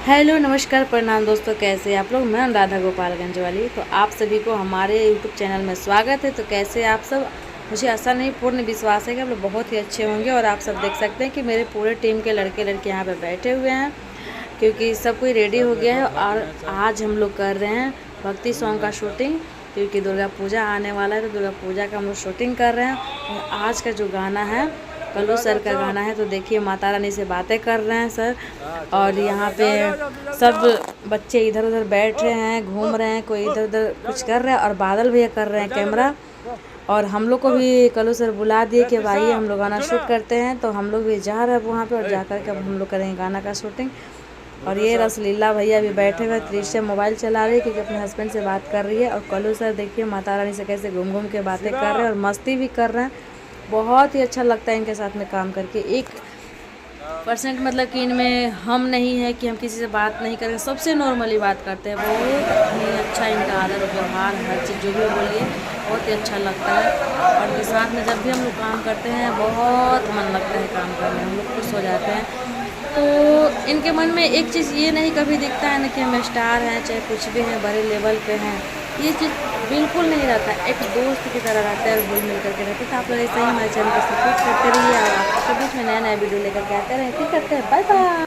Hello नमस्कार प्रणाम दोस्तों, कैसे हैं आप लोग। मैं राधा गोपालगंज वाली। तो आप सभी को हमारे यूट्यूब चैनल में स्वागत है। तो कैसे हैं आप सब। मुझे आशा नहीं पूर्ण विश्वास है कि आप लोग बहुत ही अच्छे होंगे। और आप सब देख सकते हैं कि मेरे पूरे टीम के लड़के लड़के यहाँ पे बैठे हुए हैं, क्योंकि सब कोई रेडी हो गया है। और आज हम लोग कर रहे हैं भक्ति सॉन्ग का शूटिंग, क्योंकि दुर्गा पूजा आने वाला है। तो दुर्गा पूजा का हम लोग शूटिंग कर रहे हैं। और आज का जो गाना है कल्लू सर का गाना है। तो देखिए माता रानी से बातें कर रहे हैं सर। और यहाँ पे सब बच्चे इधर उधर बैठ रहे हैं, घूम रहे हैं, कोई इधर उधर कुछ कर रहा है। और बादल भैया कर रहे हैं कैमरा। और हम लोग को भी कल्लू सर बुला दिए कि भाई हम लोग गाना शूट करते हैं। तो हम लोग भी जा रहे हैं वहाँ पे, और जा कर के अब हम लोग करेंगे गाना का शूटिंग। और ये रसलीला भैया भी बैठे हुए, त्रिशा मोबाइल चला रही है क्योंकि अपने हस्बैंड से बात कर रही है। और कल्लू सर देखिए माता रानी से कैसे घूम घूम के बातें कर रहे हैं और मस्ती भी कर रहे हैं। बहुत ही अच्छा लगता है इनके साथ में काम करके। 1% मतलब कि इनमें हम नहीं है कि हम किसी से बात नहीं करें, सबसे नॉर्मली बात करते हैं। बहुत ही अच्छा इनका आदर व्यवहार, हर चीज़ जो भी बोलिए बहुत ही अच्छा लगता है। और इनके साथ में जब भी हम लोग काम करते हैं बहुत मन लगता है काम करने, हम लोग खुश हो जाते हैं। तो इनके मन में एक चीज़ ये नहीं कभी दिखता है ना कि हम स्टार हैं, चाहे कुछ भी हैं, बड़े लेवल पे हैं, ये चीज़ बिल्कुल नहीं रहता। एक दोस्त की तरह रहता है और घुल मिल करके रहते हैं। तो आप लोग ऐसे ही हमारे चैनल को सपोर्ट करते रहिए और आपके बीच में नया नया वीडियो लेकर के आते रहें। ठीक करते हैं, बाय बाय।